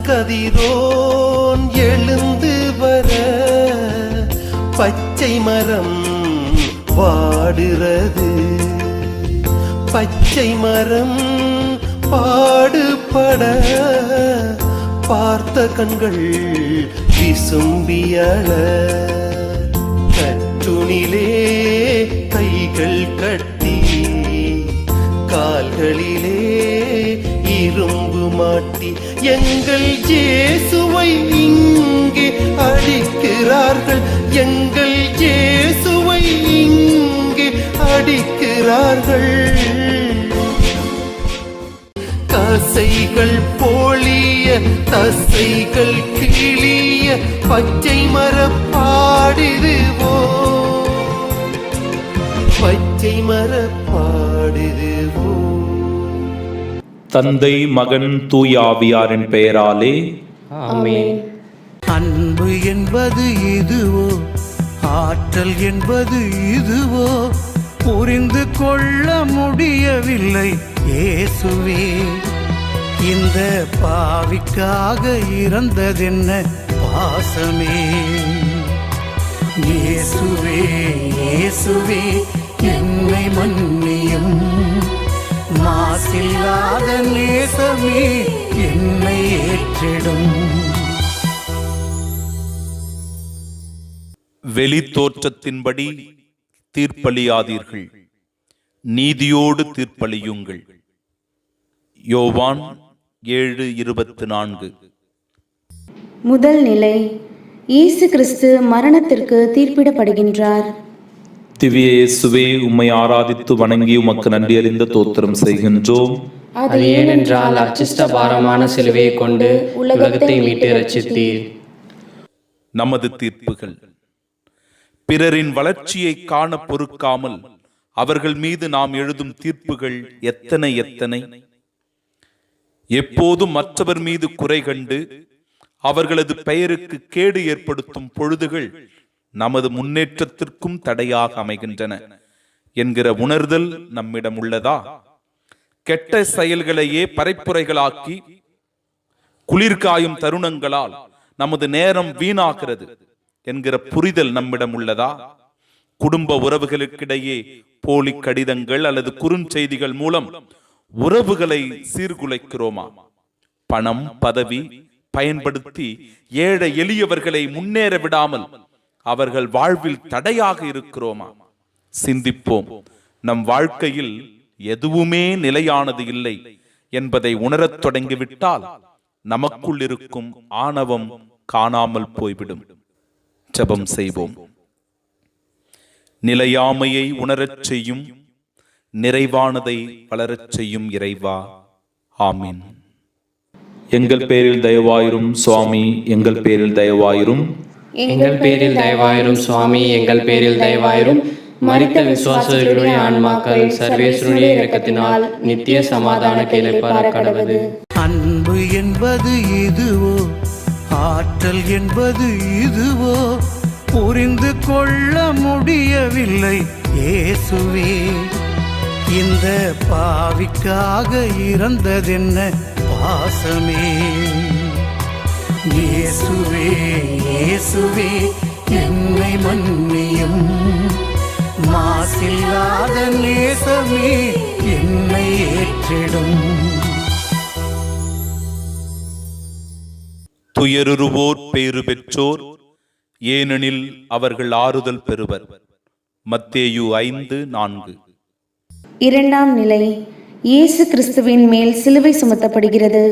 கதிரோன் எழுந்து வர பச்சை மரம் பாடுறது. பச்சை மரம் பாடுபட பார்த்த கண்கள் விசும்பியள. கட்டுனிலே கைகள் கட்டி கால்களிலே இரும்பு மாட்டி எங்கள் இயேசுவை இங்கே அடிக்கிறார்கள். எங்கள் இயேசுவை இங்கே அடிக்கிறார்கள். தசைகள் பொழிய தசைகள் கிளிய பச்சை மரப்பாடுதுவோ, பச்சை மரப்பாடுதுவோ. தந்தை மகன் தூய ஆவியாரின் பெயராலே ஆமென். அன்பு என்பது இதுவோ, ஆற்றல் என்பது இதுவோ, புரிந்து கொள்ள முடியவில்லை இயேசுவே. இந்த பாவிக்காக இறந்ததென்ன பாசமே. இயேசுவே இயேசுவே என்னை மன்னியும், மாசில்லாத நேசமே என்னை ஏற்றிடும். வெளி தோற்றத்தின்படி தீர்ப்பளியாதீர்கள், நீதியோடு தீர்ப்பளியுங்கள். யோவான் 7:24. முதல் நிலை, இயேசு கிறிஸ்து மரணத்திற்கு தீர்ப்பிடப்படுகின்றார். திவ்ய இயேசுவே, உம்மை ஆராதித்து வணங்கி உமக்கு நன்றி அறிந்த தோத்திரம் செய்கின்றோம். அது ஏனென்றால் அச்சிஷ்ட பாரமான சிலுவையை கொண்டு உலகத்தை மீட்டு ரட்சித்தீர். நமது தீர்ப்புகள். பிறரின் வளர்ச்சியை காண பொறுக்காமல் அவர்கள் மீது நாம் எழுதும் தீர்ப்புகள் எத்தனை எத்தனை. எப்போதும் மற்றவர் மீது குறை கண்டு அவர்களது பெயருக்கு கேடு ஏற்படுத்தும் பொழுதுகள் நமது முன்னேற்றத்திற்கும் தடையாக அமைகின்றன என்கிற உணர்தல் நம்மிடம் உள்ளதா? கெட்ட செயல்களையே பறைப்புரைகளாக்கி குளிர்காயும் தருணங்களால் நமது நேரம் வீணாகிறது என்கிற புரிதல் நம்மிடம் உள்ளதா? குடும்ப உறவுகளுக்கிடையே போலி கடிதங்கள் அல்லது குறுஞ்செய்திகள் மூலம் உறவுகளை சீர்குலைக்கிறோமா? பணம் பதவி பயன்படுத்தி ஏழை எளியவர்களை முன்னேற விடாமல் அவர்கள் வாழ்வில் தடையாக இருக்கிறோமா? சிந்திப்போம். நம் வாழ்க்கையில் எதுவுமே நிலையானது இல்லை என்பதை உணரத் தொடங்கிவிட்டால் நமக்குள் இருக்கும் ஆணவம் காணாமல் போய்விடும். ஜெபம் செய்வோம். நிலையாமையை உணரச் செய்யும், நிறைவானதை வளரச் செய்யும் இறைவா, ஆமீன். எங்கள் பேரில் தயவாயிரும் சுவாமி, எங்கள் பேரில் தயவாயிரும். எங்கள் பேரில் தயவாயிரும் சுவாமி, எங்கள் பேரில் தயவாயிரும். மரித்த விசுவாசர்களுடைய ஆன்மாக்கள் சர்வேஸ்வருடைய இரக்கத்தினால் நித்திய சமாதான இளைப்பாற கடவது. அன்பு என்பது இதுவோ, ஆற்றல் என்பது இதுவோ, புரிந்து கொள்ள முடியவில்லை இயேசுவே. இந்த பாவிக்காக இறந்ததென்ன பாசமே. இயேசுவே இயேசுவே என்னை மன்னியும், மாசில்லாத நேசமே என்னை ஏற்றிடும். துயருருவோர் பேறு பெற்றோர், ஏனெனில் அவர்கள் ஆறுதல் பெறுவர். மத்தேயு 5:4. இரண்டாம் நிலை, இயேசு கிறிஸ்துவின் மேல் சிலுவை சுமத்தப்படுகிறது.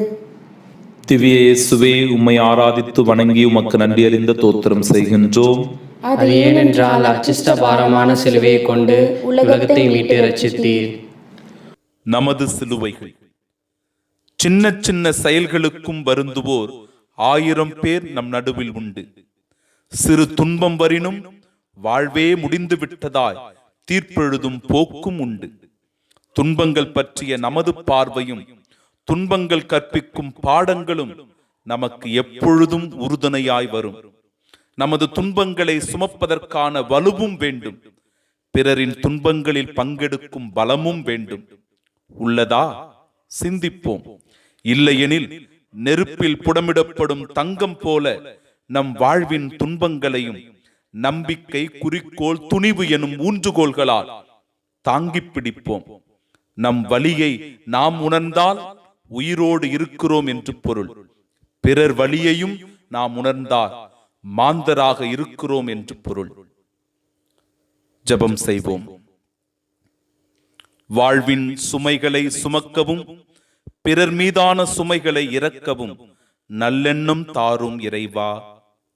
திவ்ய இயேசுவே, உம்மை ஆராதித்து வணங்கி உமக்கு நன்றி அறிந்த தோத்திரம் செய்கின்றோம். அது ஏனென்றால் அச்சிஷ்ட பாரமான சிலுவையை கொண்டு உலகத்தை மீட்டு ரட்சித்தீர். நமது சிலுவைகள். சின்ன சின்ன செயல்களுக்கும் வருந்துவோர் 1000 பேர் நம் நடுவில் உண்டு. சிறு துன்பம் வரினும் வாழ்வே முடிந்து விட்டதாய் தீர்ப்பெழுதும் போக்கும் உண்டு. துன்பங்கள் பற்றிய நமது பார்வையும் துன்பங்கள் கற்பிக்கும் பாடங்களும் நமக்கு எப்பொழுதும் உறுதுணையாய் வரும். நமது துன்பங்களை சுமப்பதற்கான வலுவும் வேண்டும். பிறரின் துன்பங்களில் பங்கெடுக்கும் பலமும் வேண்டும். உள்ளதா? சிந்திப்போம். இல்லையெனில் நெருப்பில் புடமிடப்படும் தங்கம் போல நம் வாழ்வின் துன்பங்களையும் நம்பிக்கை, குறிக்கோள், துணிவு எனும் ஊன்றுகோள்களால் தாங்கிப் பிடிப்போம். நம் வலியை நாம் உணர்ந்தால் உயிரோடு இருக்கிறோம் என்று பொருள். பிறர் வலியையும் நாம் உணர்ந்தால் மாந்தராக இருக்கிறோம் என்று பொருள். ஜெபம் செய்வோம். வாழ்வின் சுமைகளை சுமக்கவும் பிறர் மீதான சுமைகளை இறக்கவும் நல்லெண்ணம் தாரும் இறைவா.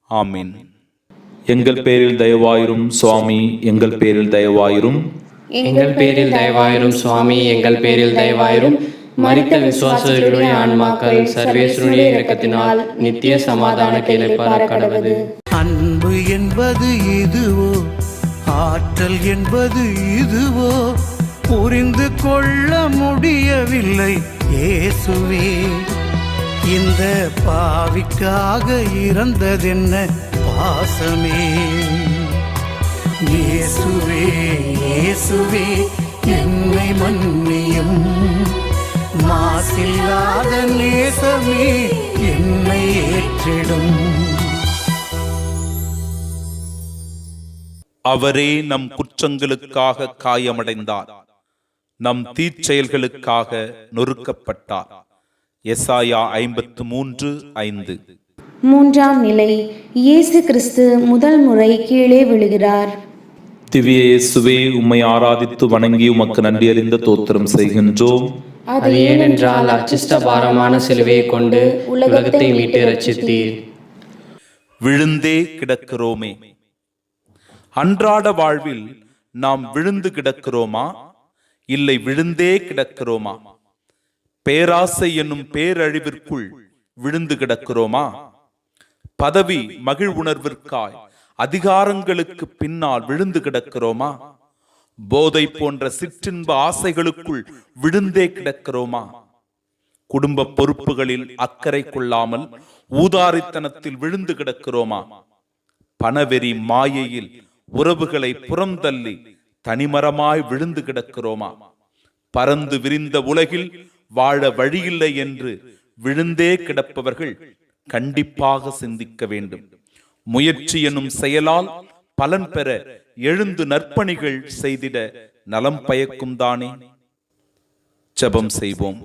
ஆமீன். எங்கள் பேரில் தயவாயிரும் சுவாமி, எங்கள் பேரில் தயவாயிரும். எங்கள் பேரில் தயவாயிரும் சுவாமி, எங்கள் பேரில் தயவாயிரும். மரித்த விசுவாசர்களுடைய ஆன்மாக்கள் சர்வேஸ்வருடைய இரக்கத்தினால் நித்திய சமாதான கேளைப்பார கடவது. அன்பு என்பது இதுவோ, ஆற்றல் என்பது இதுவோ, புரிந்து கொள்ள முடியவில்லை இயேசுவே. இந்த பாவிக்காக இறந்ததென்ன பாசமே. இயேசுவே இயேசுவே என்னை மன்னியும். மாசில்லாத நேசமே என்னை ஏற்றிடும். அவரே நம் குற்றங்களுக்காக காயமடைந்தார், நம் தீச்செயல்களுக்காக நொறுக்கப்பட்டார். எசாயா 53:5. மூன்றாம் நிலை, இயேசு கிறிஸ்து முதல் முறை கீழே விழுகிறார். திவ்ய இயேசுவே, உம்மை ஆராதித்து வணங்கி உமக்கு நன்றி அறிந்த தோத்திரம் செய்கின்றோம். அது ஏனென்றால் அச்சிஷ்ட பாரமான சிலுவையை கொண்டு உலகத்தை மீட்டு ரட்சித்தீர். விழுந்தே கிடக்கிறோமே. அன்றாட வாழ்வில் நாம் விழுந்து கிடக்கிறோமா, இல்லை விழுந்தே கிடக்கிறோமா? பேராசை என்னும் பேரழிவிற்குள் விழுந்து கிடக்கிறோமா? பதவி மகிழ் உணர்விற்காய் அதிகாரங்களுக்கு பின்னால் விழுந்து கிடக்கிறோமா? போதை போன்ற சிற்றின்ப ஆசைகளுக்குள் விழுந்தே கிடக்கிறோமா? குடும்ப பொறுப்புகளில் அக்கறை கொள்ளாமல் ஊதாரித்தனத்தில் விழுந்து கிடக்கிறோமா? பணவெறி மாயையில் உறவுகளை புறந்தள்ளி தனிமரமாய் விழுந்து கிடக்கிறோமா? பரந்து விரிந்த உலகில் வாழ வழியில்லை என்று விழுந்தே கிடப்பவர்கள் கண்டிப்பாக சிந்திக்க வேண்டும். முயற்சி எனும் செயலால் பலன் பெற எழுந்து நற்பணிகள் செய்திட நலம் பயக்கும் தானே. ஜெபம் செய்வோம்.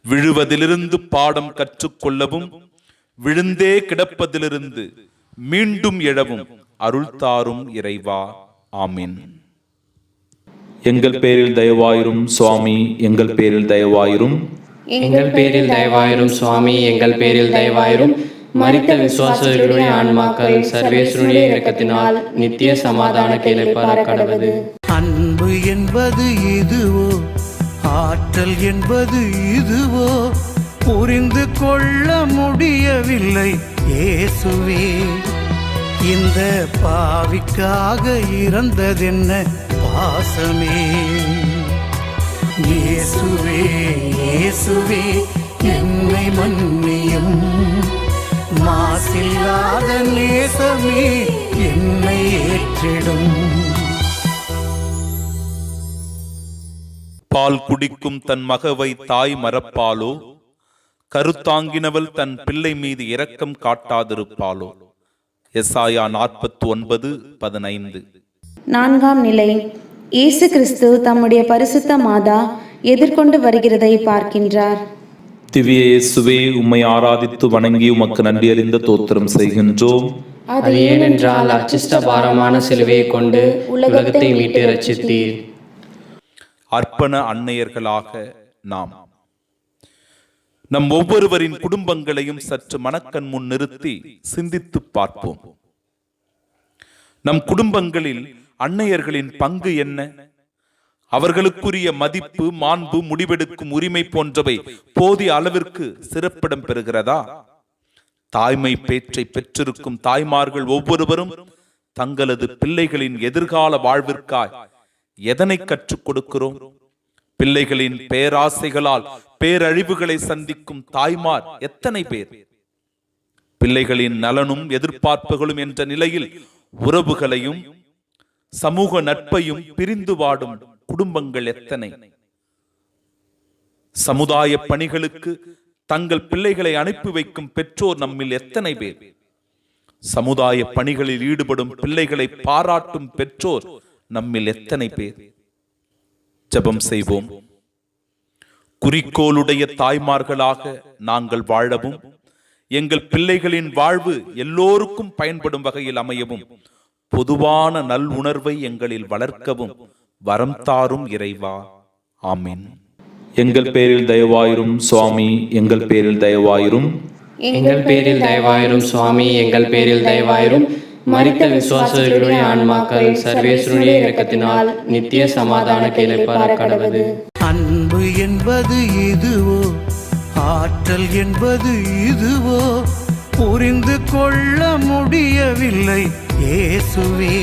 விழுவதிலிருந்து பாடம் கற்றுக்கொள்ளவும் விழுந்தே கிடப்பதிலிருந்து மீண்டும் எழவும் அருள் தாரும் இறைவா. ஆமீன். எங்கள் பேரில் தயவாயிரும் சுவாமி, எங்கள் பேரில் தயவாயிரும். எங்கள் பேரில் தயவாயிரும் சுவாமி, எங்கள் பேரில் தயவாயிரும். மரித்த விசுவாசர்களுடைய ஆன்மாக்கள் சர்வேஸ்வருடைய இரக்கத்தினால் நித்திய சமாதான கேளைப்பார கடவது. அன்பு என்பது இதுவோ, ஆற்றல் என்பது இதுவோ, புரிந்து கொள்ள முடியவில்லை இயேசுவே. இந்த பாவிக்காக இறந்ததென்ன பாசமே. இயேசுவே இயேசுவே என்னை மன்னியும். மாசில்லாத நேசமே என்னை ஏற்றிடும். பால் குடிக்கும் தன் மகவை தாய் மறப்பாளோ? கருத்தாங்கினவள் தன் பிள்ளை மீது இரக்கம் காட்டாதிருப்பாளோ? எசாயா 49:15. நான்காம் நிலை, இயேசு கிறிஸ்து தம்முடைய பரிசுத்த மாதா எதிர்கொண்டு வருகிறதை பார்க்கின்றார். திவ்ய இயேசுவே, உம்மை ஆராதித்து வணங்கி உமக்கு நன்றி அறிந்த தோத்திரம் செய்கின்றோம். அது ஏனென்றால் அச்சிஷ்ட பாரமான சிலுவையை கொண்டு உலகத்தை மீட்டு ரட்சித்தீர். அர்ப்பண அன்னையர்களாக நாம் நம் ஒவ்வொருவரின் குடும்பங்களையும் சற்று மனக்கண் முன் நிறுத்தி சிந்தித்து பார்ப்போம். நம் குடும்பங்களில் அன்னையர்களின் பங்கு என்ன? அவர்களுக்குரிய மதிப்பு, மாண்பு, முடிவெடுக்கும் உரிமை போன்றவை போதிய அளவிற்கு சிறப்பிடம் பெறுகிறதா? தாய்மை பேற்றை பெற்றிருக்கும் தாய்மார்கள் ஒவ்வொருவரும் தங்களது பிள்ளைகளின் எதிர்கால வாழ்விற்காய் எதனை கற்றுக் கொடுக்கிறோம்? பிள்ளைகளின் பேராசைகளால் பேரழிவுகளை சந்திக்கும் தாய்மார் எத்தனை பேர்? பிள்ளைகளின் நலனும் எதிர்பார்ப்புகளும் என்ற நிலையில் உறவுகளையும் சமூக நட்பையும் பிரிந்து வாடும் குடும்பங்கள் எத்தனை? சமுதாய பணிகளுக்கு தங்கள் பிள்ளைகளை அனுப்பி வைக்கும் பெற்றோர் நம்மில் எத்தனை பேர்? சமுதாய பணிகளில் ஈடுபடும் பிள்ளைகளை பாராட்டும் பெற்றோர் நம்மில் எத்தனை பேர்? ஜெபம் செய்வோம். குறிக்கோளுடைய தாய்மார்களாக நாங்கள் வாழவும், எங்கள் பிள்ளைகளின் வாழ்வு எல்லோருக்கும் பயன்படும் வகையில் அமையவும், பொதுவான நல்லுணர்வை எங்களில் வளர்க்கவும் வரம் தாரும் இறைவா. ஆமென். எங்கள் பேரில் தயவாயிரும் சுவாமி, எங்கள் பேரில் தயவாயிரும். எங்கள் பேரில் தயவாயிரும் சுவாமி, எங்கள் பேரில் தயவாயிரும். மரித்த விசுவாசர்களுடைய ஆன்மாக்கள் சர்வேஸ்வருடைய இரக்கத்தினால் நித்திய சமாதான கேளைப்பார கடவது. அன்பு என்பது இதுவோ, ஆற்றல் என்பது இதுவோ, புரிந்து கொள்ள முடியவில்லை இயேசுவே.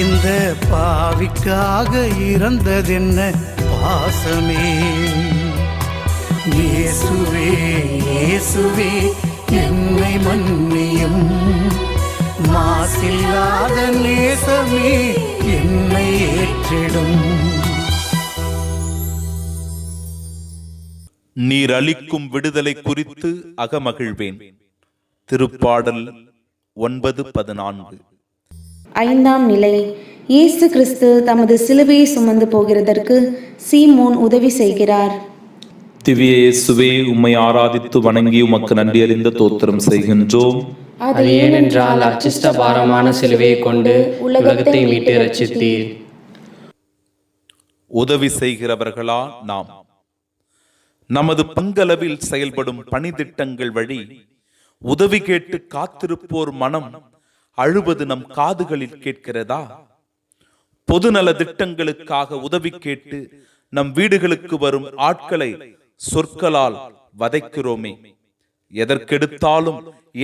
இந்த பாவிக்காக இறந்ததென்ன பாசமே. இயேசுவே இயேசுவே என்னை மன்னியும். மாசில்லாத நேசமே என்னை ஏற்றிடும். நீர் அளிக்கும் விடுதலை குறித்து அகமகிழ்வேன். திருப்பாடல் 9:14. ஐந்தாம் நிலை. இயேசு கிறிஸ்து தமது சிலுவையை சுமந்து போகிறதற்கு சீமோன் உதவி செய்கிறார். திவ்ய இயேசுவே, உம்மை ஆராதித்து வணங்கி உமக்கு நன்றி அறிந்த தோத்திரம் செய்கின்றோம். அது ஏனென்றால் அச்சிஷ்ட பாரமான சிலுவையை கொண்டு உலகத்தை மீட்டு ரட்சித்தீர். உதவி செய்கிறவர்களா நாம்? நமது பங்களவில் செயல்படும் பணித்திட்டங்கள் வழி உதவி கேட்டு காத்திருப்போர் மனம் அழுவது நம் காதுகளில் கேட்கிறதா? பொதுநல திட்டங்களுக்காக உதவி கேட்டு நம் வீடுகளுக்கு வரும் ஆட்களை சொற்களால் வதைக்கிறோமே. எதற்கெடுத்தாலும்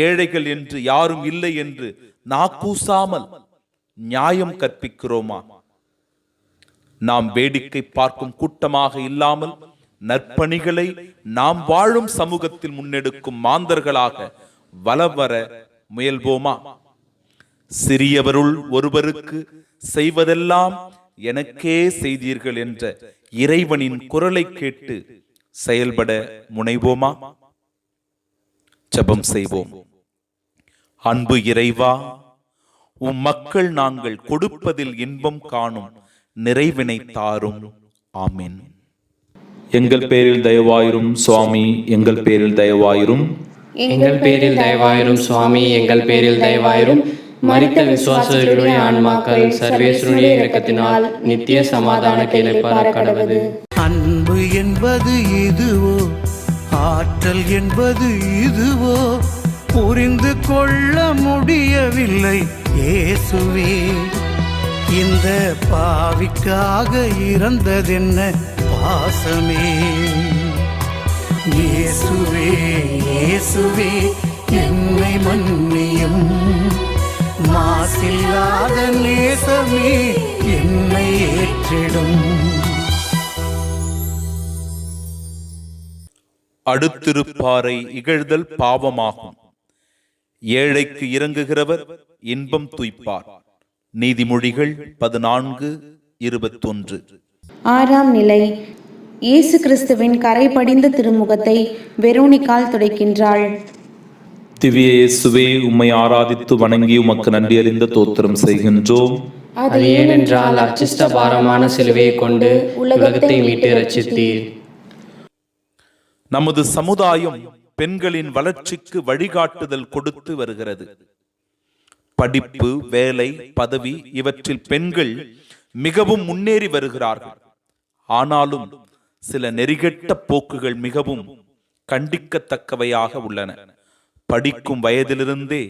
ஏழைகள் என்று யாரும் இல்லை என்று நாக்கூசாமல் நியாயம் கற்பிக்கிறோமா? நாம் வேடிக்கை பார்க்கும் கூட்டமாக இல்லாமல் நற்பணிகளை நாம் வாழும் சமூகத்தில் முன்னெடுக்கும் மாந்தர்களாக வலம் வர முயல்வோமா? சிறியவருள் ஒருவருக்கு செய்வதெல்லாம் எனக்கே செய்தீர்கள் என்ற இறைவனின் குரலை கேட்டு செயல்பட முனைவோமா? ஜெபம் செய்வோம். அன்பு இறைவா, உம் மக்கள் நாங்கள் கொடுப்பதில் இன்பம் காணும் நிறைவினை தாரும். ஆமென். எங்கள் பேரில் தயவாயிரும் சுவாமி, எங்கள் பேரில் தயவாயிரும். எங்கள் பேரில் தயவாயிரும் சுவாமி, எங்கள் பேரில் தயவாயிரும். மரித்த விசுவாசர்களுடைய ஆன்மாக்கள் சர்வேஸ்வருடைய இரக்கத்தினால் நித்திய சமாதான கேளைப்பார கடவது. அன்பு என்பது இதுவோ, ஆற்றல் என்பது இதுவோ, புரிந்து கொள்ள முடியவில்லை இயேசுவே. இந்த பாவிக்காக இறந்ததென்ன பாசமே. இயேசுவே இயேசுவே என்னை மன்னியும். மாசில்லாத நேசமே என்னை ஏற்றிடும். அடுத்திருப்பாரை இகழ்தல் பாவமாகும். ஏழைக்கு இறங்குகிறவர் இன்பம் துய்ப்பார். நீதிமொழிகள் 14:21. ஆறாம் நிலை. இயேசு கிறிஸ்துவின் கரை படிந்த திருமுகத்தை வெரோனிக்கால் துடைக்கின்றாள். திவ்ய இயேசுவே, உம்மை ஆராதித்து வணங்கி உமக்கு நன்றி அறிந்த தோத்திரம் செய்கின்றோம். அது ஏனென்றால் அச்சிஷ்ட பாரமான சிலுவையை கொண்டு உலகத்தை மீட்டு ரட்சித்தீர். நமது சமுதாயம் பெண்களின் வளர்ச்சிக்கு வழிகாட்டுதல் கொடுத்து வருகிறது. படிப்பு, வேலை, பதவி இவற்றில் பெண்கள் மிகவும் முன்னேறி வருகிறார்கள். ஆனாலும் சில நெறிகெட்ட போக்குகள் மிகவும் கண்டிக்கத்தக்கவையாக உள்ளன. படிக்கும் வயதிலிருந்தே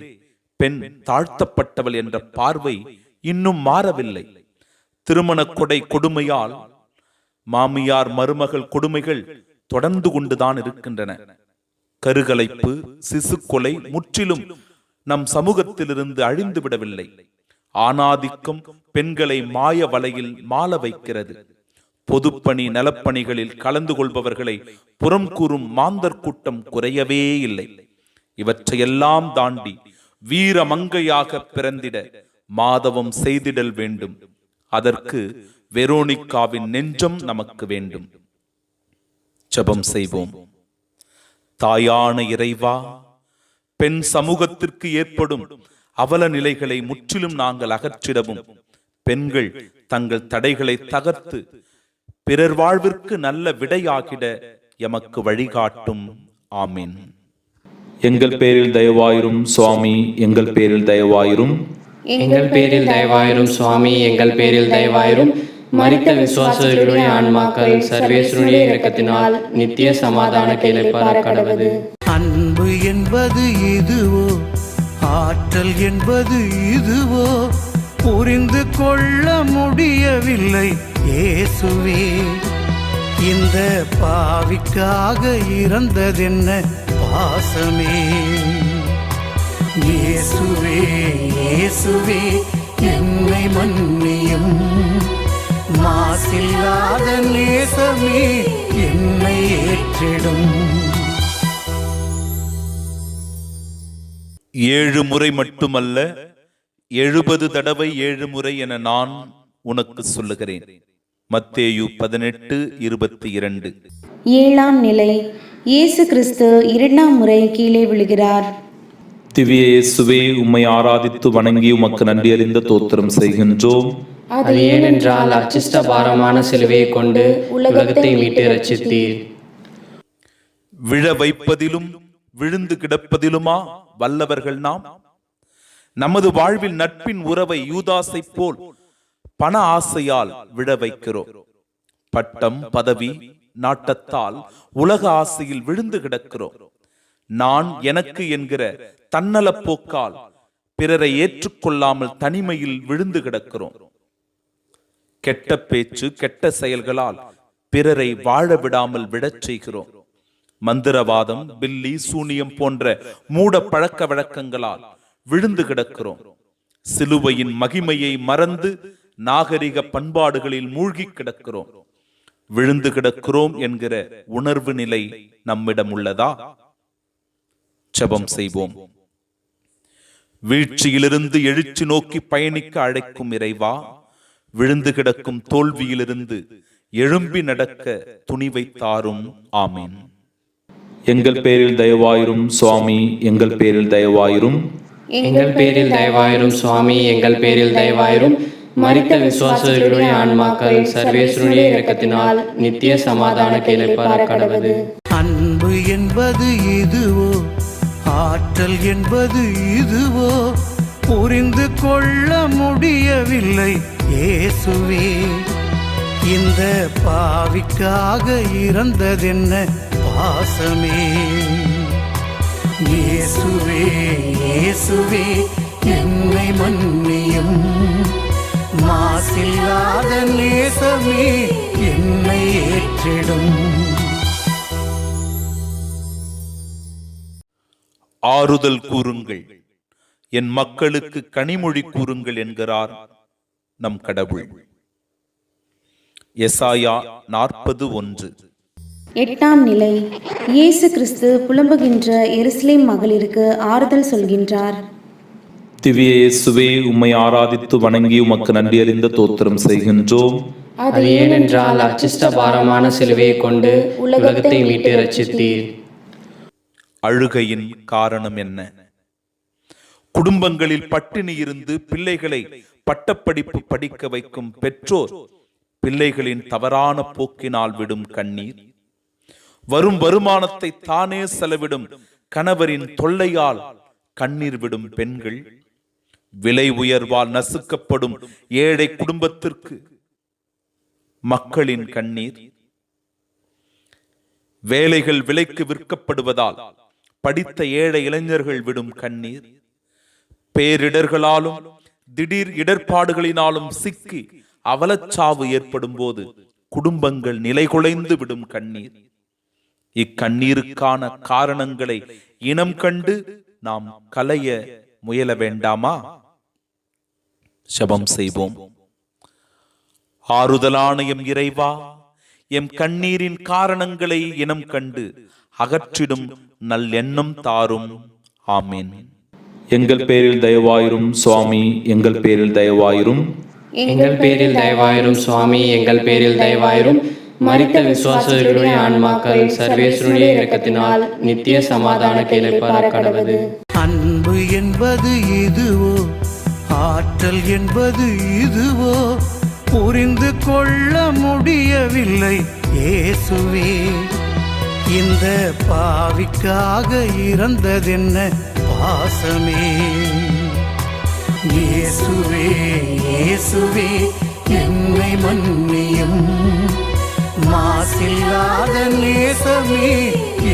பெண் தாழ்த்தப்பட்டவள் என்ற பார்வை இன்னும் மாறவில்லை. திருமண கொடை கொடுமையால் மாமியார் மருமகள் கொடுமைகள் தொடர்ந்து கொண்டுதான் இருக்கின்றன. கருகலைப்பு, சிசு கொலை முற்றிலும் நம் சமூகத்திலிருந்து அழிந்து விடவில்லை. ஆணாதிக்கம் பெண்களை மாய வலையில் மாள வைக்கிறது. பொதுப்பணி, நலப்பணிகளில் கலந்து கொள்பவர்களை புறம் கூறும் மாந்தர் கூட்டம் குறையவே இல்லை. இவற்றையெல்லாம் தாண்டி வீரமங்கையாக பிறந்திட மாதவம் செய்திடல் வேண்டும். அதற்கு வெரோனிக்காவின் நெஞ்சம் நமக்கு வேண்டும். ஜெபம் செய்வோம். தாயான இறைவா, பெண் சமூகத்திற்கு ஏற்படும் அவல நிலைகளை முற்றிலும் நாங்கள் அகற்றிடவும், பெண்கள் தங்கள் தடைகளை தகர்த்து பிறர் வாழ்விற்கு நல்ல விடையாகிட எமக்கு வழிகாட்டும். ஆமீன். எங்கள் பேரில் தயவாயிரும் சுவாமி, எங்கள் பேரில் தயவாயிரும். எங்கள் பேரில் தயவாயிரும் சுவாமி, எங்கள் பேரில் தயவாயிரும். மரித்த விசுவாசிகளுடைய ஆன்மாக்கள் சர்வேஸ்வருடைய இரக்கத்தினால் நித்திய சமாதான இளைப்பாற கடவது. அன்பு என்பது இதுவோ, ஆற்றல் என்பது இதுவோ, புரிந்து கொள்ள முடியவில்லை இயேசுவே. இந்த பாவிக்காக இறந்ததென்ன பாசமே. இயேசுவே இயேசுவே என்னை மன்னியும். மாசில்லாத நேசமே என்னை ஏற்றிடும். 7 முறை மட்டுமல்ல, 70 தடவை 7 முறை என நான் உனக்கு சொல்லுகிறேன். மத்தேயு 18:22. 7ஆம் நிலை. இயேசு கிறிஸ்து 2ஆம் முறை கீழே விழுகிறார். திவ்ய இயேசுவே, உம்மை ஆராதித்து வணங்கி உமக்கு நன்றி அறிந்த தோத்திரம் செய்கின்றோம். அது ஏனென்றால் அச்சிஷ்ட பாரமான சிலுவையை கொண்டு உலகத்தை மீட்டு ரட்சித்தீர். விழ வைப்பதிலும் விழுந்து கிடப்பதிலுமா வல்லவர்கள் நாம்? நமது வாழ்வில் நட்பின் உறவை யூதாசை போல் பண ஆசையால் விழ வைக்கிறோம். பட்டம், பதவி, நாட்டத்தால் உலக ஆசையில் விழுந்து கிடக்கிறோம். நான் எனக்கு என்கிற தன்னல போக்கால் பிறரை ஏற்றுக்கொள்ளாமல் தனிமையில் விழுந்து கிடக்கிறோம். கெட்ட பேச்சு, கெட்ட செயல்களால் பிறரை வாழ விடாமல் விடச் செய்கிறோம். மந்திரவாதம், பில்லி, சூனியம் போன்ற மூட பழக்க வழக்கங்களால் விழுந்து கிடக்கிறோம். சிலுவையின் மகிமையை மறந்து நாகரிக பண்பாடுகளில் மூழ்கி கிடக்கிறோம். விழுந்து கிடக்கிறோம் என்கிற உணர்வு நிலை நம்மிடம் உள்ளதா? ஜெபம் செய்வோம். வீழ்ச்சியிலிருந்து எழுச்சி நோக்கி பயணிக்க அழைக்கும் இறைவா, விழுந்து கிடக்கும் தோல்வியிலிருந்து எழும்பி நடக்க துணிவை தாரும். ஆமீன். எங்கள் பேரில் தயவாயிரும் சுவாமி, எங்கள் பேரில் தயவாயிரும். எங்கள் பேரில் தயவாயிரும் சுவாமி, எங்கள் பேரில் தயவாயிரும். மரித்த விசுவாசிகளுடைய ஆன்மாக்கள் சர்வேஸ்வருடைய இரக்கத்தினால் நித்திய சமாதான இளைப்பாற கடவது. அன்பு என்பது இதுவோ, ஆற்றல் என்பது இதுவோ, புரிந்து கொள்ள முடியவில்லை இயேசுவே. இந்த பாவிக்காக இறந்ததென்ன பாசமே. இயேசுவே இயேசுவே என்னை மன்னியும். மாசில்லாத நேசமே என்னை ஏற்றிடும். ஆறுதல் கூறுங்கள், என் மக்களுக்கு கனிமொழி கூறுங்கள் என்கிறார் நம் கடவுள். எசாயா 40:1. 8ஆம் நிலை. இயேசு கிறிஸ்து புலம்புகின்ற எருசலேம் மகளிருக்கு ஆறுதல் சொல்கின்றார். திவ்ய இயேசுவே, உம்மை ஆராதித்து வணங்கி உமக்கு நன்றி அறிந்த தோத்திரம் செய்கின்றோம். அது ஏனென்றால் அச்சிஷ்ட பாரமான சிலுவையை கொண்டு உலகத்தை மீட்டு ரட்சித்தீர். அழுகையின் காரணம் என்ன? குடும்பங்களில் பட்டினி இருந்து பிள்ளைகளை பட்டப்படிப்பு படிக்க வைக்கும் பெற்றோர் பிள்ளைகளின் தவறான போக்கினால் விடும் கண்ணீர், வரும் வருமானத்தை தானே செலவிடும் கணவரின் தொல்லையால் கண்ணீர் விடும் பெண்கள், விலை உயர்வால் நசுக்கப்படும் ஏழை குடும்பத்திற்கு மக்களின் கண்ணீர், வேலைகள் விலைக்கு விற்கப்படுவதால் படித்த ஏழை இளைஞர்கள் விடும் கண்ணீர், பேரிடர்களாலும் திடீர் இடர்பாடுகளினாலும் சிக்கி அவலச்சாவு ஏற்படும் போது குடும்பங்கள் நிலைகுலைந்து விடும் கண்ணீர். இக்கண்ணீருக்கான காரணங்களை இனம் கண்டு நாம் களைய முயல வேண்டாமா? ஜெபம் செய்வோம். ஆறுதலான எம் இறைவா, எம் கண்ணீரின் காரணங்களை இனம் கண்டு அகற்றிடும் நல்லெண்ணம் தாரும். ஆமீன். எங்கள் பேரில் தயவாயிரும் சுவாமி, எங்கள் பேரில் தயவாயிரும். எங்கள் பேரில் தயவாயிரும் சுவாமி, எங்கள் பேரில் தயவாயிரும். மரித்த விசுவாசிகளுடைய ஆன்மாக்கள் சர்வேஸ்வருடைய இரக்கத்தினால் நித்திய சமாதானத்தை இளைப்பாற கடவது. அன்பு என்பது இதுவோ, ஆற்றல் என்பது இதுவோ, புரிந்து கொள்ள முடியவில்லை இயேசுவே. இந்த பாவிக்காக இறந்ததென்ன பாசமே. இயேசுவே இயேசுவே என்னை மன்னியும், மாசில்லாத நேசமே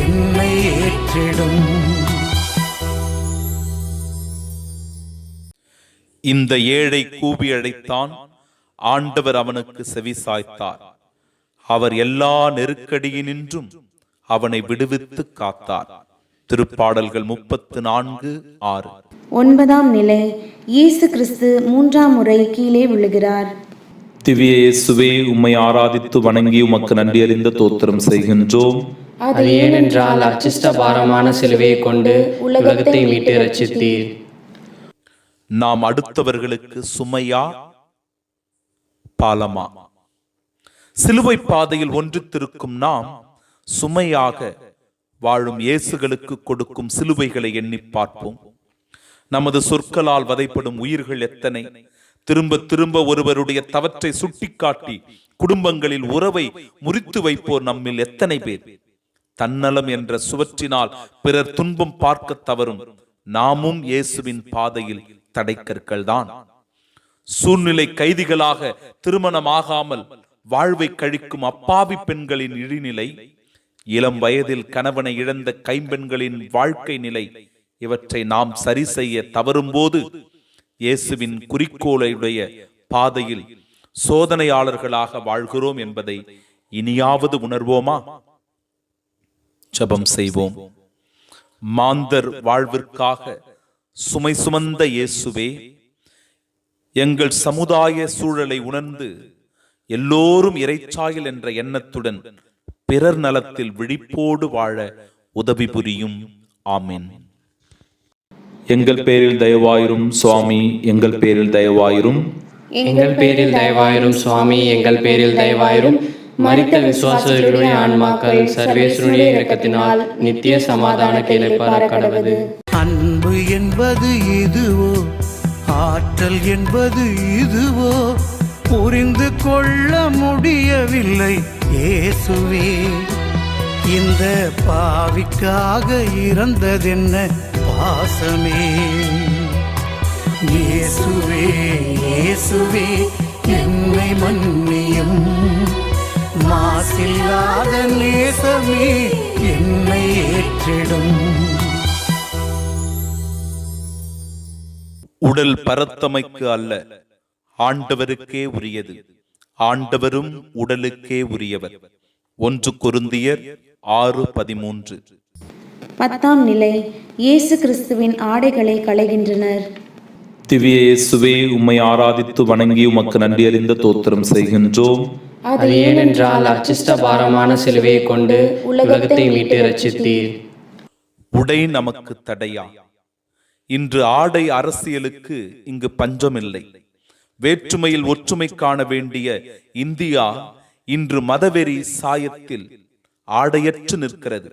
என்னை ஏற்றிடும். இந்த ஏழை கூவி அழைத்தான், ஆண்டவர் அவனுக்கு செவிசாய்த்தார். அவர் எல்லா நெருக்கடியினின்றும் அவனை விடுவித்து காத்தார். திருப்பாடல்கள் 34:6. 9ஆம் நிலை. இயேசு கிறிஸ்து 3ஆம் முறை கீழே விழுகிறார். திவ்ய இயேசுவே, உம்மை ஆராதித்து வணங்கி உமக்கு நன்றி அறிந்த தோத்திரம் செய்கின்றோம். அது ஏனென்றால் அச்சிஷ்ட பாரமான சிலுவையை கொண்டு உலகத்தை மீட்டு ரட்சித்தீர். நாம் அடுத்தவர்களுக்கு சுமையா பாலமா? சிலுவை பாதையில் ஒன்றித்திருக்கும் நாம் சுமையாக வாழும் இயேசுகளுக்கு கொடுக்கும் சிலுவைகளை எண்ணி பார்ப்போம். நமது சொற்களால் வதைப்படும் உயிர்கள் எத்தனை! திரும்ப திரும்ப ஒருவருடைய தவற்றை சுட்டிக்காட்டி குடும்பங்களில் உறவை முறித்து வைப்போர் நம்மில் எத்தனை பேர்! தன்னலம் என்ற சுவற்றினால் பிறர் துன்பம் பார்க்க தவறும் நாமும் இயேசுவின் பாதையில் தடைக்கற்கள் தான். சூழ்நிலை கைதிகளாக திருமணமாகாமல் வாழ்வை கழிக்கும் அப்பாவி பெண்களின் இழிநிலை, இளம் வயதில் கணவனை இழந்த கைம்பெண்களின் வாழ்க்கை நிலை, இவற்றை நாம் சரி செய்ய தவறும் போது இயேசுவின் குறிக்கோளுடைய பாதையில் சோதனையாளர்களாக வாழ்கிறோம் என்பதை இனியாவது உணர்வோமா? ஜெபம் செய்வோம். மாந்தர் வாழ்விற்காக சுமை சுமந்த இயேசுவே, எங்கள் சமுதாய சூழலை உணர்ந்து எல்லோரும் இறைச்சாயல் என்ற எண்ணத்துடன் பிறர் நலத்தில் விழிப்போடு வாழ உதவி புரியும். ஆமென். எங்கள் பேரில் தயவாயிரும் சுவாமி, எங்கள் பேரில் தயவாயிரும். எங்கள் பேரில் தயவாயிரும் சுவாமி, எங்கள் பேரில் தயவாயிரும். மரித்த விசுவாசிகளுடைய ஆன்மாக்கள் சர்வேஸ்வருடைய இரக்கத்தினால் நித்திய சமாதானத்தை இளைப்பாற கடவது. அன்பு என்பது இதுவோ, ஆற்றல் என்பது இதுவோ, புரிந்து கொள்ள முடியவில்லை இயேசுவே. இந்த பாவிக்காக இறந்ததென்ன பாசமே. இயேசுவே இயேசுவே என்னை மன்னியும், மாசில்லாத நேசமே என்னை ஏற்றிடும். உடல் பரத்தமைக்கு அல்ல, ஆண்டவருக்கே உரியது. ஆண்டவரும் உடலுக்கே உரியவர். 1 கொரிந்தியர் 6:13. 10ஆம் நிலை. இயேசு கிறிஸ்துவின் ஆடைகளை களைகின்றனர். திவ்ய இயேசுவே, உம்மை ஆராதித்து வணங்கி உமக்கு நன்றி அறிந்த தோத்திரம் செய்கின்றோம். அது ஏனென்றால் அச்சிஷ்ட பாரமான சிலுவையை கொண்டு உலகத்தை மீட்டு ரட்சித்தீர். உடை நமக்கு தடையா? இன்று ஆடை அரசியலுக்கு இங்கு பஞ்சமில்லை. வேற்றுமையில் ஒற்றுமை காண வேண்டிய இந்தியா இன்று மதவெறி சாயத்தில் ஆடையற்று நிற்கிறது.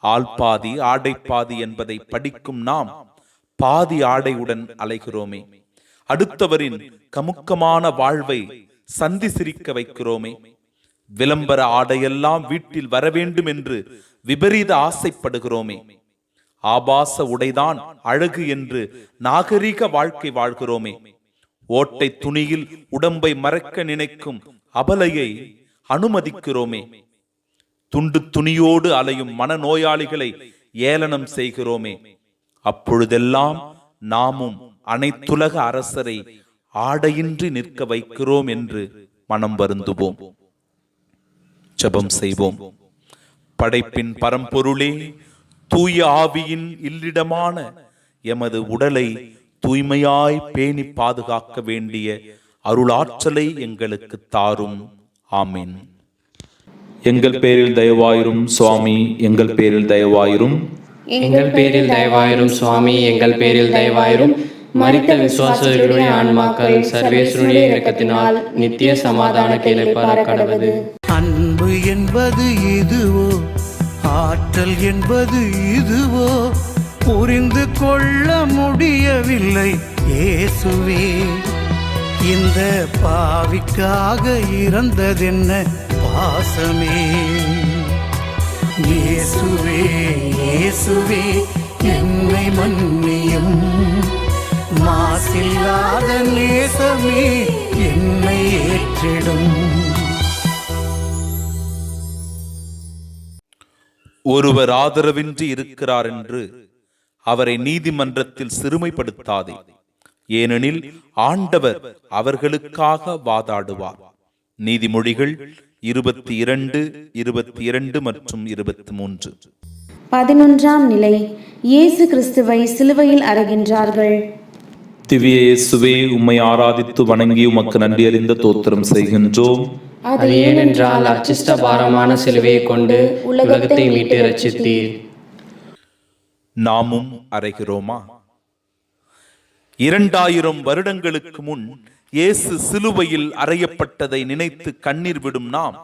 ஆள் பாதி ஆடை பாதி என்பதை படிக்கும் நாம் பாதி ஆடையுடன் அலைகிறோமே. அடுத்தவரின் கமுக்கமான வாழ்வை சந்தி சிரிக்க வைக்கிறோமே. விளம்பர ஆடையெல்லாம் வீட்டில் வர வேண்டும் என்று விபரீத ஆசைப்படுகிறோமே. ஆபாச உடைதான் அழகு என்று நாகரீக வாழ்க்கை வாழ்கிறோமே. ஓட்டை துணியில் உடம்பை மறைக்க நினைக்கும் அபலையை அனுமதிக்கிறோமே. துண்டு துணியோடு அலையும் மனநோயாளிகளை ஏளனம் செய்கிறோமே. அப்பொழுதெல்லாம் நாமும் அனைத்துலக அரசரை ஆடையின்றி நிற்க வைக்கிறோம் என்று மனம் வருந்துவோம். ஜெபம் செய்வோம். படைப்பின் பரம்பொருளே, தூய ஆவியின் இல்லிடமான எமது உடலை தூய்மையாய் பேணி பாதுகாக்க வேண்டிய அருளாற்றலை எங்களுக்கு தாரும். ஆமென். எங்கள் பேரில் தயவாயிரும் சுவாமி, எங்கள் பேரில் தயவாயிரும். எங்கள் பேரில் தயவாயிரும் சுவாமி, எங்கள் பேரில் தயவாயிரும். மரித்த விசுவாசிகளுடைய ஆன்மாக்கள் சர்வேஸ்வருடைய இரக்கத்தினால் நித்திய சமாதானத்தை இளைப்பாற கடவது. அன்பு என்பது இதுவோ, ஆற்றல் என்பது இதுவோ, புரிந்து கொள்ள முடியவில்லை இயேசுவே. இந்த பாவிக்காக இறந்ததென்ன பாசமே. இயேசுவே இயேசுவே என்னை மன்னியும், மாசில்லாத நேசமே என்னை ஏற்றிடும். ஒருவர் ஆதரவின்றி இருக்கிறார் என்று அவரை நீதிமன்றத்தில் சிறுமைப்படுத்தாதே, ஏனெனில் ஆண்டவர் அவர்களுக்காக வாதாடுவார். நீதிமொழிகள் 22, 22 மற்றும் 23. 11ஆம் நிலை. இயேசு கிறிஸ்துவை சிலுவையில் அறைகின்றார்கள். திவ்ய இயேசுவே, உம்மை ஆராதித்து வணங்கி உமக்கு நன்றி அறிந்த தோத்திரம் செய்கின்றோம். அது ஏனென்றால் அச்சிஷ்ட பாரமான சிலுவையை கொண்டு உலகத்தை மீட்டு ரட்சித்தீர். நாமும் அறைகிறோமா? 2000 வருடங்களுக்கு முன் இயேசு சிலுவையில் அறையப்பட்டதை நினைத்து கண்ணீர் விடும் நாம்,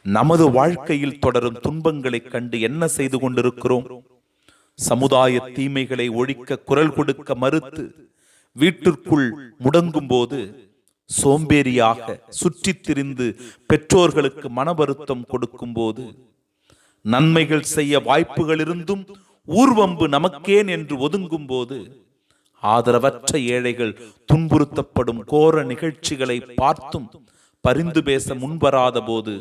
நமது வாழ்க்கையில் தொடரும் துன்பங்களைக் கண்டு என்ன செய்து கொண்டிருக்கிறோம்? சமுதாய தீமைகளை ஒழிக்க குரல் கொடுக்க மறுத்து வீட்டிற்குள் முடங்கும் போது சோம்பேறியாக சுற்றித் திரிந்து பெற்றோர்களுக்கு மன வருத்தம் கொடுக்கும் போது, நன்மைகள் செய்ய வாய்ப்புகள் இருந்தும் ஊர்வம்பு நமக்கேன் என்று ஒதுங்கும் போது, ஆதரவற்ற ஏழைகள் துன்புறுத்தப்படும் கோர நிகழ்ச்சிகளை பார்த்தும் பரிந்து பேச முன்வராத போது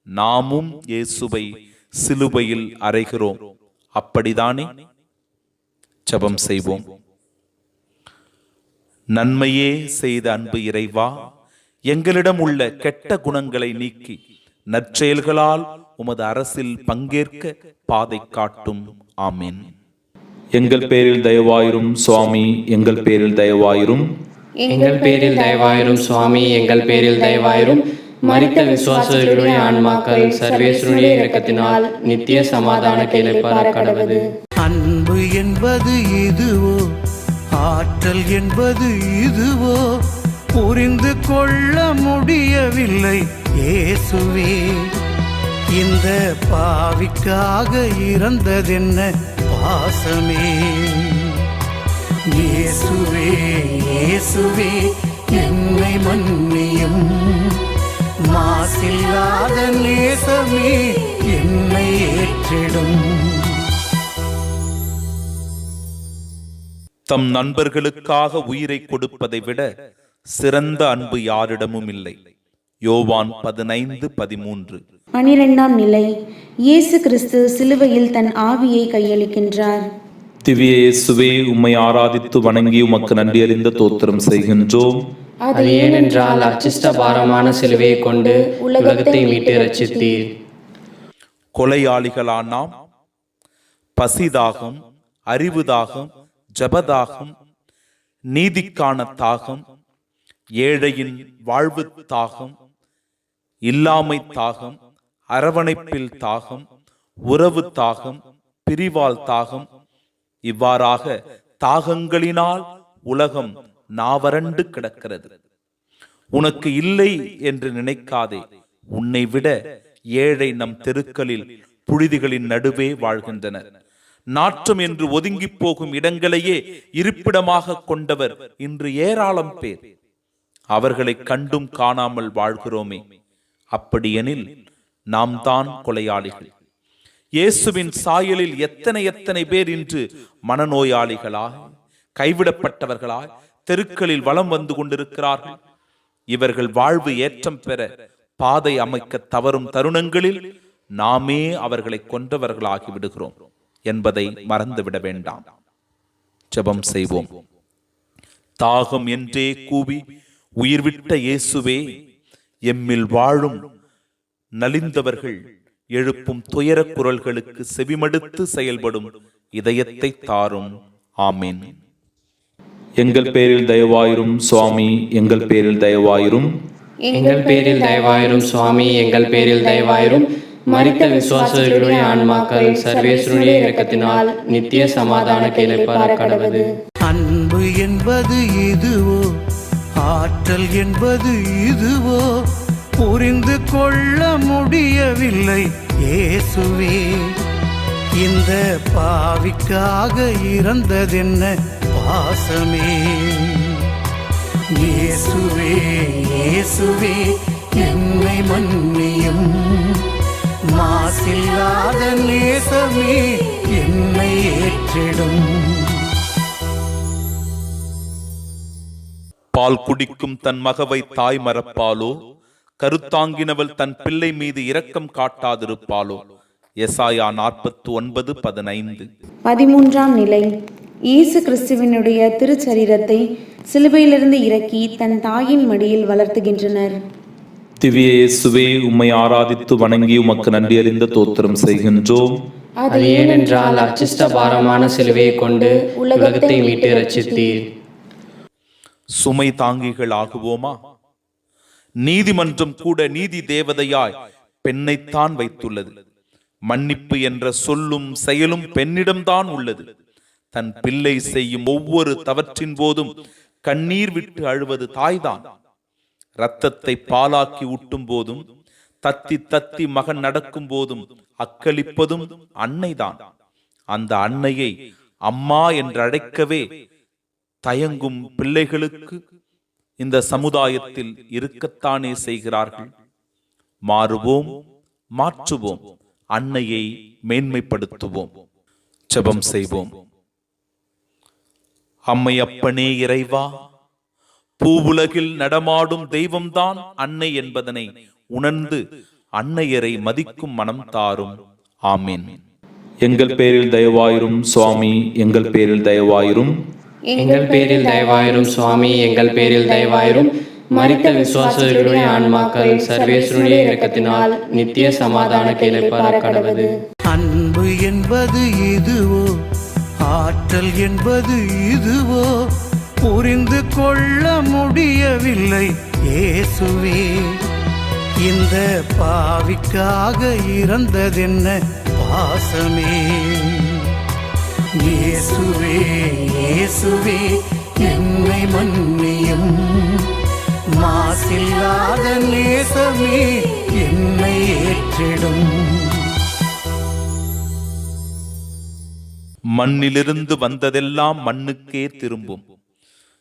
நாமும் இயேசுவை சிலுவையில் அறைகிறோம். அப்படிதானே? ஜெபம் செய்வோம். நன்மையே செய்த அன்பு இறைவா, எங்களிடம் உள்ள கெட்ட குணங்களை நீக்கி நற்செயல்களால் உமது அரசில் பங்கேற்க பாதை காட்டும். ஆமீன். எங்கள் பேரில் தயவாயிரும் சுவாமி, எங்கள் பேரில் தயவாயிரும். எங்கள் பேரில் தயவாயிரும் சுவாமி, எங்கள் பேரில் தயவாயிரும். மரித்த விசுவாசர்களுடைய ஆன்மாக்கள் சர்வேஸ்வருடைய இரக்கத்தினால் நித்திய சமாதான கேளைப்பார கடவது. அன்பு என்பது இதுவோ, ஆற்றல் என்பது இதுவோ, புரிந்து கொள்ள முடியவில்லை இயேசுவே. இந்த பாவிக்காக இறந்ததென்ன பாசமே. இயேசுவே இயேசுவே என்னை மன்னியும், மாசில்லாத நேசமே என்னை ஏற்றிடும். தம் நண்பர்களுக்காக உயிரை கொடுப்பதை விட சிறந்த அன்பு யாரிடமும் இல்லை. யோவான் 15:13. 12ஆம் நிலை. இயேசு கிறிஸ்து சிலுவையில் தன் ஆவியை கையளிக்கின்றார். திவ்ய இயேசுவே, உம்மை ஆராதித்து வணங்கி உமக்கு நன்றி அறிந்த தோத்திரம் செய்கின்றோம். அது ஏனென்றால் அச்சிஷ்ட பாரமான சிலுவையை கொண்டு உலகத்தை மீட்டு ரட்சித்தீர். கொலையாளிகளான நாம் பசிதாகம், அறிவுதாகம், ஜபதாகம், நீதிக்கான தாகம், ஏழையின் வாழ்வு தாகம், இல்லாமை தாகம், அரவணைப்பில் தாகம், உறவு தாகம், பிரிவால் தாகம், இவ்வாறாக தாகங்களினால் உலகம் நாவறண்டு கிடக்கிறது. உனக்கு இல்லை என்று நினைக்காதே. உன்னை விட ஏழை நம் தெருக்களில் புழுதிகளின் நடுவே வாழ்கின்றனர். நாற்றம் என்று ஒதுங்கி போகும் இடங்களையே இருப்பிடமாக கொண்டவர் இன்று ஏராளம் பேர். அவர்களை கண்டும் காணாமல் வாழ்கிறோமே. அப்படியெனில் நாம் தான் கொலையாளிகள். இயேசுவின் சாயலில் எத்தனை பேர் இன்று மனநோயாளிகளாய், கைவிடப்பட்டவர்களாய் தெருக்களில் வலம் வந்து கொண்டிருக்கிறார்கள். இவர்கள் வாழ்வு ஏற்றம் பெற பாதை அமைக்க தவறும் தருணங்களில் நாமே அவர்களை கொன்றவர்களாகி விடுகிறோம் என்பதை மறந்துவிட வேண்டாம். ஜெபம் செய்வோம். தாகம் என்றே கூவி உயிர்விட்ட இயேசுவே, எம்மில் வாழும் நலிந்தவர்கள் எழுப்பும் துயர குரல்களுக்கு செவிமடுத்து செயல்படும் இதயத்தை தாரும். ஆமீன். எங்கள் பேரில் தயவாயிரும் சுவாமி, எங்கள் பேரில் தயவாயிரும். எங்கள் பேரில் தயவாயிரும் சுவாமி, எங்கள் பேரில் தயவாயிரும். மரித்த விசுவாசர்களுடைய ஆன்மாக்கள் சர்வேஸ்வருடைய இரக்கத்தினால் நித்திய சமாதான கேளைப்பார கடவது. அன்பு என்பது இதுவோ, ஆற்றல் என்பது இதுவோ, புரிந்து கொள்ள முடியவில்லை இயேசுவே. இந்த பாவிக்காக இறந்ததென்ன பாசமே. இயேசுவே இயேசுவே என்னை மன்னியும். மாசில்லாத நேசமே என்னை ஏற்றிடும். பால் குடிக்கும் தன் மகவை தாய் மறப்பாளோ? கருத்தாங்கினவள் தன் பிள்ளை மீது இரக்கம் காட்டாதிருப்பாளோ? எசாயா 49:15. 13ஆம் நிலை. இயேசு கிறிஸ்துவினுடைய திருச்சரீரத்தை சிலுவையிலிருந்து இறக்கி தன் தாயின் மடியில் வளர்த்துகின்றனர். திவ்ய இயேசுவே, உம்மை ஆராதித்து வணங்கி உமக்கு நன்றி அறிந்த தோத்திரம் செய்கின்றோம். அது ஏனென்றால் அச்சிஷ்ட பாரமான சிலுவையை கொண்டு உலகத்தை மீட்டு ரட்சித்தீர். சுமை தாங்கிகள் ஆகுவோமா? நீதிமன்றம் கூட நீதி தேவதையாய் பெண்ணைத்தான் வைத்துள்ளது. மன்னிப்பு என்ற சொல்லும் செயலும் பெண்ணிடம்தான் உள்ளது. தன் பிள்ளை செய்யும் ஒவ்வொரு தவற்றின் போதும் கண்ணீர் விட்டு அழுவது தாய்தான். இரத்தத்தை பாலாக்கி ஊட்டும் போதும், தத்தி தத்தி மகன் நடக்கும் போதும் அக்களிப்பதும் அன்னைதான். அந்த அன்னையை அம்மா என்று அழைக்கவே தயங்கும் பிள்ளைகளுக்கு இந்த சமுதாயத்தில் இருக்கத்தானே செய்கிறார்கள். மாறுவோம், மாற்றுவோம், அன்னையை மேன்மைப்படுத்துவோம். ஜெபம் செய்வோம். அம்மை அப்பனே இறைவா, பூவுலகில் நடமாடும் தெய்வம்தான் அன்னை என்பதனை உணர்ந்து அன்னையரை மதிக்கும் மனம் தாரும். ஆமீன். எங்கள் பேரில் தயவாயிரும் சுவாமி, எங்கள் பேரில் தயவாயிரும். எங்கள் பேரில் தயவாயிரும் சுவாமி, எங்கள் பேரில் தயவாயிரும். மரித்த விசுவாசிகளுடைய ஆன்மாக்கள் சர்வேஸ்வருடைய இரக்கத்தினால் நித்திய சமாதான கேளைப்பார கடவது. அன்பு என்பது இதுவோ, ஆற்றல் என்பது இதுவோ, புரிந்து கொள்ள முடியவில்லை இயேசுவே. இந்த பாவிக்காக இறந்ததென்ன பாசமே. இயேசுவே இயேசுவே என்னை மன்னியும். மாசில்லாத நேசமே என்னை ஏற்றிடும். மண்ணிலிருந்து வந்ததெல்லாம் மண்ணுக்கே திரும்பும்.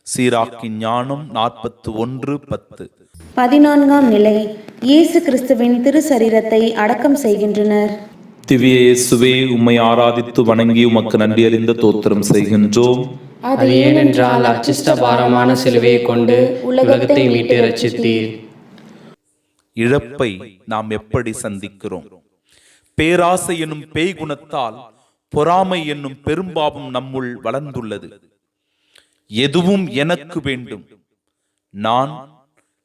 சீராக்கின் ஞானம் 41:10. 14ஆம் நிலை. இயேசு கிறிஸ்துவின் திருச்சரீரத்தை அடக்கம் செய்கின்றனர். திவ்ய இயேசுவே, உம்மை ஆராதித்து வணங்கி உமக்கு நன்றி அறிந்த தோத்திரம் செய்கின்றோம். அது ஏனென்றால் அச்சிஷ்ட பாரமான சிலுவையை கொண்டு உலகத்தை மீட்டு ரட்சித்தீர். இழப்பை நாம் எப்படி சந்திக்கிறோம்? பேராசை என்னும் பேய் குணத்தால் பொறாமை என்னும் பெரும்பாவம் நம்முள் வளர்ந்துள்ளது. எதுவும் எனக்கு வேண்டும், நான்,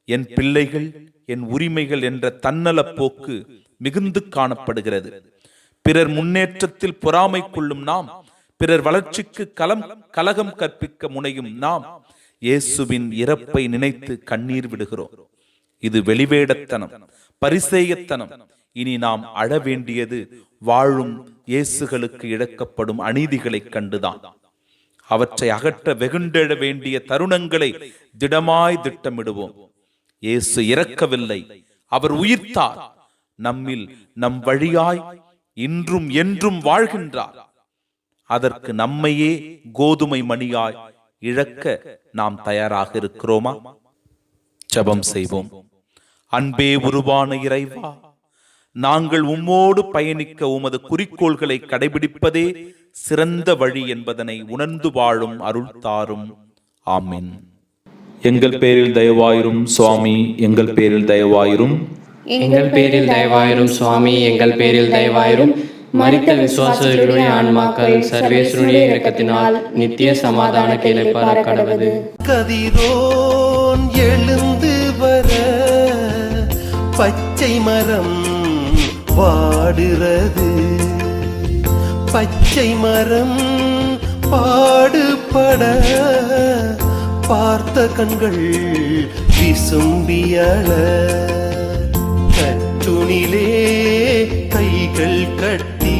என் பிள்ளைகள், என் உரிமைகள் என்ற தன்னல போக்கு மிகுந்து காணப்படுகிறது. பிறர் முன்னேற்றத்தில் பொறாமை கொள்ளும் நாம், பிறர் வளர்ச்சிக்கு கலகம் கற்பிக்க முனையும் நாம் இயேசுவின் இறப்பை நினைத்து கண்ணீர் விடுகிறோம். இது வெளிவேடத்தனம், பரிசேயத்தனம். இனி நாம் அழ வேண்டியது வாழும் இயேசுகளுக்கு இழக்கப்படும் அநீதிகளைக் கண்டுதான். அவற்றை அகற்ற வெகுண்டெழ வேண்டிய தருணங்களை திடமாய் திட்டமிடுவோம். இயேசு இறக்கவில்லை, அவர் உயிர்த்தார். நம்மில் நம் வழியாய் இன்றும் என்றும் வாழ்கின்றார். அதற்கு நம்மையே கோதுமை மணியாய் இழக்க நாம் தயாராக இருக்கிறோமா? ஜெபம் செய்வோம். அன்பே உருவான இறைவா, நாங்கள் உம்மோடு பயணிக்க உமது குறிக்கோள்களை கடைபிடிப்பதே சிறந்த வழி என்பதனை உணர்ந்து வாழும் அருள் தாரும். ஆமீன். எங்கள் பேரில் தயவாயிரும் சுவாமி, எங்கள் பேரில் தயவாயிரும். எங்கள் பேரில் தயவாயிரும் சுவாமி, எங்கள் பேரில் தயவாயிரும். மரித்த விசுவாசிகளுடைய ஆன்மாக்கள் சர்வேஸ்வருடைய இரக்கத்தினால் நித்திய சமாதான கேளைப்பார கடவது. கதிரோன் எழுந்து வர பச்சை மரம் பாடுறது, பச்சை மரம் பாடுபட பார்த்த கண்கள் விசும்பியள, கட்டுனிலே கைகள் கட்டி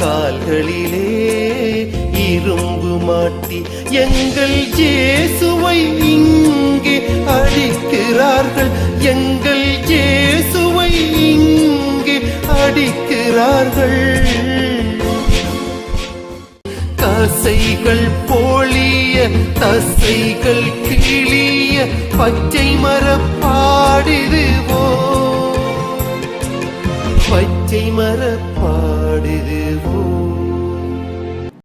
கால்களிலே இரும்பு மாட்டி எங்கள் இயேசுவை இங்கே அடிக்கிறார்கள். எங்கள் நிற்கிறார்கள். தசைகள் பொழிய தசைகள் கிளிய பச்சை மரப்பாடிதுவோ, பச்சை மரப்பாடிது